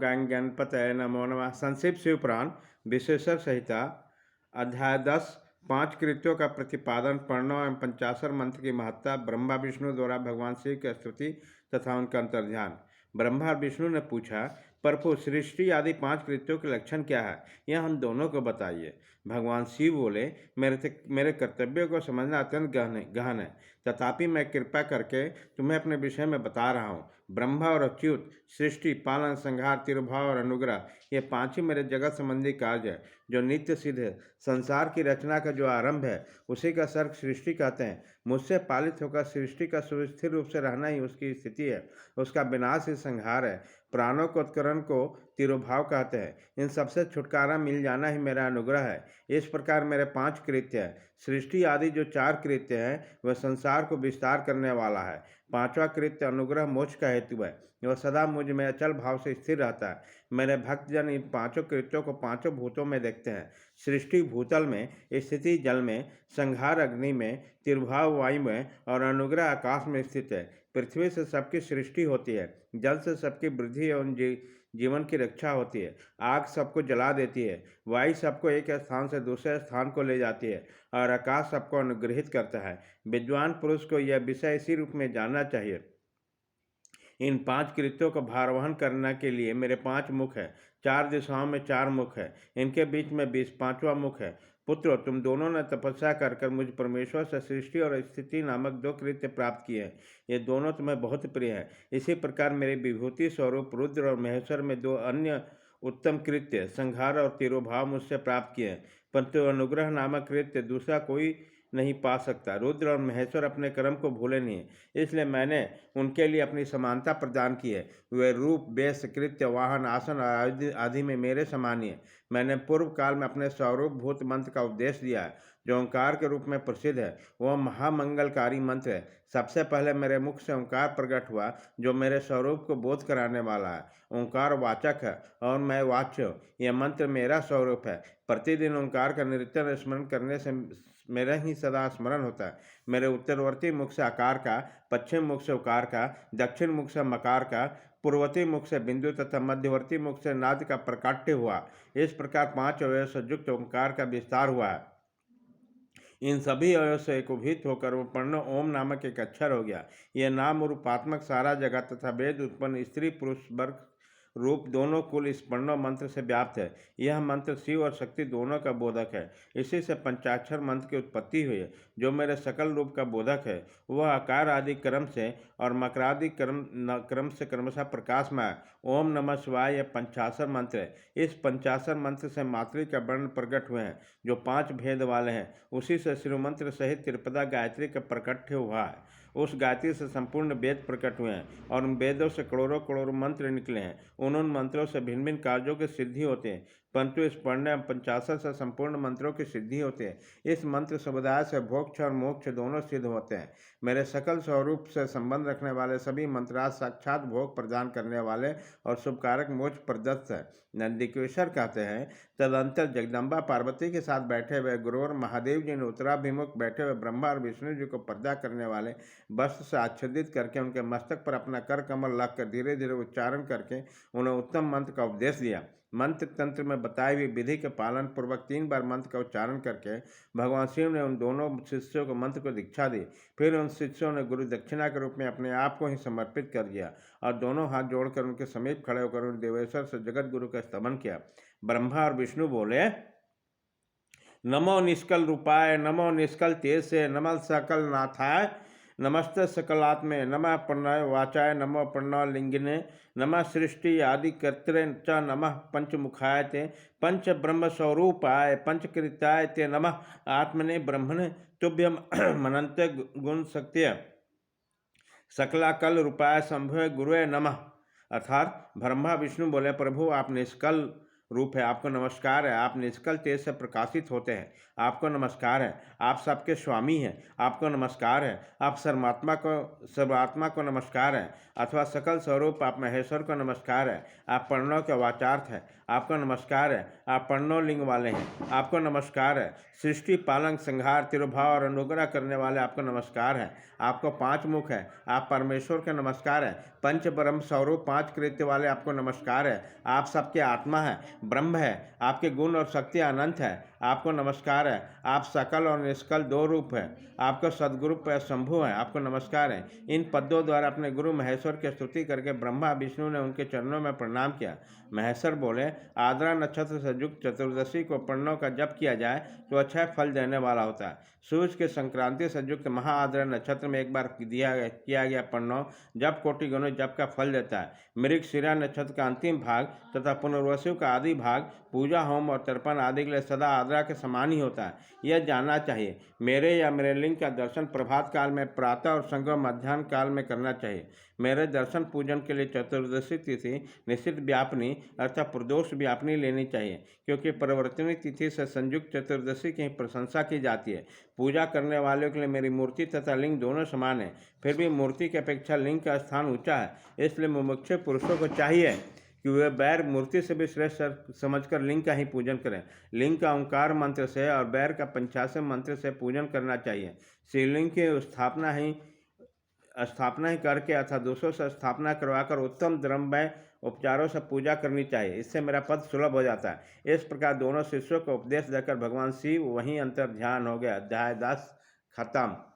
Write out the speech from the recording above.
Gang गणपतये नमो नमः। संक्षिप्त शिव पुराण विशेषण संहिता अध्याय 10 5 कृत्यों का प्रतिपादन, प्रणव एवं पंचाशर मंत्र की महत्ता, ब्रह्मा विष्णु द्वारा भगवान शिव की स्तुति तथा उनका अंतर्ध्यान। ब्रह्मा और विष्णु ने पूछा, प्रभु सृष्टि आदि 5 कृत्यों के लक्षण क्या है, यह हम दोनों को बताइए। भगवान शिव बोले, मेरे कर्तव्यों को समझना अत्यंत गहन है, तथापि मैं कृपा करके तुम्हें अपने विषय में बता रहा हूँ। ब्रह्मा और अच्युत, सृष्टि, पालन, संहार, तिरुभाव और अनुग्रह, ये 5 ही मेरे जगत संबंधी कार्य है जो नित्य सिद्ध है। संसार की रचना का जो आरंभ है उसी का सर्ग सृष्टि कहते हैं। मुझसे पालित होकर सृष्टि का सुस्थिर रूप से रहना ही उसकी स्थिति है, उसका विनाश ही संहार है। प्राणों को उत्करण को तिरुभाव कहते हैं। इन सबसे छुटकारा मिल जाना ही मेरा अनुग्रह है। इस प्रकार मेरे 5 कृत्य हैं। सृष्टि आदि जो 4 कृत्य हैं वह संसार को विस्तार करने वाला है। 5वां कृत्य अनुग्रह मोक्ष का हेतु है, वह सदा मुझ में अचल भाव से स्थिर रहता है। मेरे भक्तजन इन 5 कृत्यों को 5 भूतों में देखते हैं। सृष्टि भूतल में, स्थिति जल में, संहार अग्नि में, तिरुभाव वायु में और अनुग्रह आकाश में स्थित है। पृथ्वी से सबकी सृष्टि होती है, जल से सबकी वृद्धि एवं जीवन की रक्षा होती है। आग सबको जला देती है, वायु सबको एक स्थान से दूसरे स्थान को ले जाती है और आकाश सबको अनुग्रहित करता है। विद्वान पुरुष को यह विषय इसी रूप में जानना चाहिए। इन 5 कृत्यों का भारवहन करने के लिए मेरे 5 मुख है। 4 दिशाओं में 4 मुख है, इनके बीच में 25वां मुख है। पुत्रों, तुम दोनों ने तपस्या कर मुझ परमेश्वर से सृष्टि और स्थिति नामक 2 कृत्य प्राप्त किए हैं। ये दोनों तुम्हें बहुत प्रिय है। इसी प्रकार मेरे विभूति स्वरूप रुद्र और महेश्वर में 2 अन्य उत्तम कृत्य, संहार और तिरोभाव, मुझसे प्राप्त किए हैं, परंतु अनुग्रह नामक कृत्य दूसरा कोई नहीं पा सकता। रुद्र और महेश्वर अपने कर्म को भूले नहीं, इसलिए मैंने उनके लिए अपनी समानता प्रदान की है। वे रूप, वेश, कृत्य, वाहन, आसन आदि में मेरे समान ही है। मैंने पूर्व काल में अपने स्वरूप भूत मंत्र का उपदेश दिया है, जो ओंकार के रूप में प्रसिद्ध है। वह महामंगलकारी मंत्र है। सबसे पहले मेरे मुख से ओंकार प्रकट हुआ, जो मेरे स्वरूप को बोध कराने वाला है। ओंकार वाचक है और मैं वाच्य हूँ। यह मंत्र मेरा स्वरूप है। प्रतिदिन ओंकार का निरंतर स्मरण करने से मेरा ही सदा स्मरण होता है। मेरे उत्तरवर्ती मुख से आकार का, पश्चिम मुख से उकार का, दक्षिण मुख से मकार का, पूर्ववर्ती मुख से बिंदु तथा मध्यवर्ती मुख से नाद का प्रकाट्य हुआ। इस प्रकार 5 अवयव से युक्त ओंकार का विस्तार हुआ है। इन सभी अवयव से एकोभित होकर वो पर्ण ओम नामक एक अक्षर हो गया। यह नाम रूपात्मक सारा जगत तथा वेद उत्पन्न स्त्री पुरुष वर्ग रूप दोनों कुल इस प्रणव मंत्र से व्याप्त है। यह मंत्र शिव और शक्ति दोनों का बोधक है। इसी से पंचाक्षर मंत्र की उत्पत्ति हुई है, जो मेरे सकल रूप का बोधक है। वह आकार आदि क्रम से और मकरादि क्रम से क्रमशः प्रकाशमय ओम नमः शिवाय यह पंचाक्षर मंत्र है। इस पंचाक्षर मंत्र से मातृ का वर्ण प्रकट हुए हैं, जो 5 भेद वाले हैं। उसी से शिरोमंत्र सहित त्रिपदा गायत्री का प्रकट हुआ है। उस गायत्री से संपूर्ण वेद प्रकट हुए हैं और उन वेदों से करोड़ों करोड़ों मंत्र निकले हैं। उन मंत्रों से भिन्न भिन्न कार्यों की सिद्धि होते हैं, परंतु इस पढ़ने पंचाशर से संपूर्ण मंत्रों की सिद्धि होती है। इस मंत्र समुदाय से भोक्ष और मोक्ष दोनों सिद्ध होते हैं। मेरे सकल स्वरूप से संबंध रखने वाले सभी मंत्राज साक्षात भोग प्रदान करने वाले और शुभकारक मोक्ष प्रदत्त है। नंदिकेश्वर कहते हैं, तदंतर जगदम्बा पार्वती के साथ बैठे हुए गुरुवर महादेव जी ने उत्तराभिमुख बैठे हुए ब्रह्मा और विष्णु जी को पर्दा करने वाले वस्त्र से आच्छादित करके उनके मस्तक पर अपना कर कमल रखकर धीरे धीरे उच्चारण करके उन्हें उत्तम मंत्र का उपदेश दिया। मंत्र तंत्र में बताई हुई विधि के पालन पूर्वक 3 बार मंत्र का उच्चारण करके भगवान शिव ने उन दोनों शिष्यों को मंत्र को दीक्षा दी। फिर उन शिष्यों ने गुरु दक्षिणा के रूप में अपने आप को ही समर्पित कर दिया और दोनों हाथ जोड़कर उनके समीप खड़े होकर उन देवेश्वर से जगत गुरु का स्तमन किया। ब्रह्मा और विष्णु बोले, नमो निष्कल रूपाय, नमो निष्कल तेजसे, नमः सकल नाथाय, नमस्ते सकलात्मे, नमः प्रणय वाचाय, नमो प्रणव लिंगिने, नमः सृष्टि आदि कर्तृ च, नमः पंचमुखाय ते, पंच ब्रह्म स्वरूपाय, पंचकृताय ते, नमः आत्मने ब्रह्मणे तुभ्यम मनंते गुण शक्तिय सकलाकल रूपाय शंभुवे गुरुवे नमः। अर्थात ब्रह्मा विष्णु बोले, प्रभु आप निष्कल रूप है, आपको नमस्कार है। आप निष्कल तेज से प्रकाशित होते हैं, आपको नमस्कार है। आप सबके स्वामी हैं, आपको नमस्कार है। आप सर्वात्मा को नमस्कार है, अथवा सकल स्वरूप आप महेश्वर को नमस्कार है। आप प्रणव के वाचार्थ है, आपको नमस्कार है। आप प्रणव लिंग वाले हैं, आपको नमस्कार है। सृष्टि पालन संहार तिरुभाव और अनुग्रह करने वाले, आपको नमस्कार है। आपको 5 मुख है, आप परमेश्वर के नमस्कार है। पंच ब्रह्म स्वरूप 5 कृत्य वाले, आपको नमस्कार है। आप सबके आत्मा है, ब्रह्म है। आपके गुण और शक्ति अनंत है, आपको नमस्कार है। आप सकल और निष्कल 2 रूप है, आपको सदगुरु पर शंभु है, आपको नमस्कार है। इन पदों द्वारा अपने गुरु महेश्वर की स्तुति करके ब्रह्मा विष्णु ने उनके चरणों में प्रणाम किया। महेश्वर बोले, आद्रा नक्षत्र से युक्त चतुर्दशी को प्रणव का जप किया जाए तो अच्छा फल देने वाला होता है। सूर्य के संक्रांति से युक्त महाआद्रा नक्षत्र में एक बार किया गया प्रणव जप कोटि गुणों जप का फल देता है। मृगशिरा नक्षत्र का अंतिम भाग तथा पुनर्वसु का आदि भाग पूजा होम और तर्पण आदि के लिए सदा आद्रा के समान ही होता है। यह जानना चाहिए। मेरे या मेरे लिंग का दर्शन प्रभात काल में, प्रातः और संगम मध्यान्ह काल में करना चाहिए। मेरे दर्शन पूजन के लिए चतुर्दशी तिथि निश्चित व्यापनी अर्थात प्रदोष व्यापनी लेनी चाहिए, क्योंकि परिवर्तनी तिथि से संयुक्त चतुर्दशी की प्रशंसा की जाती है। पूजा करने वालों के लिए मेरी मूर्ति तथा लिंग दोनों समान है, फिर भी मूर्ति की अपेक्षा लिंग का स्थान ऊंचा है। इसलिए मुमुक्षु पुरुषों को चाहिए कि वे बैर मूर्ति से भी श्रेष्ठ समझकर लिंग का ही पूजन करें। लिंग का ओंकार मंत्र से और बैर का पंचाशे मंत्र से पूजन करना चाहिए। शिवलिंग की स्थापना ही करके अथवा दूसरों से स्थापना करवाकर उत्तम द्रव्य उपचारों से पूजा करनी चाहिए। इससे मेरा पद सुलभ हो जाता है। इस प्रकार दोनों शिष्यों को उपदेश देकर भगवान शिव वहीं अंतर ध्यान हो गया। अध्याय 10 खत्म।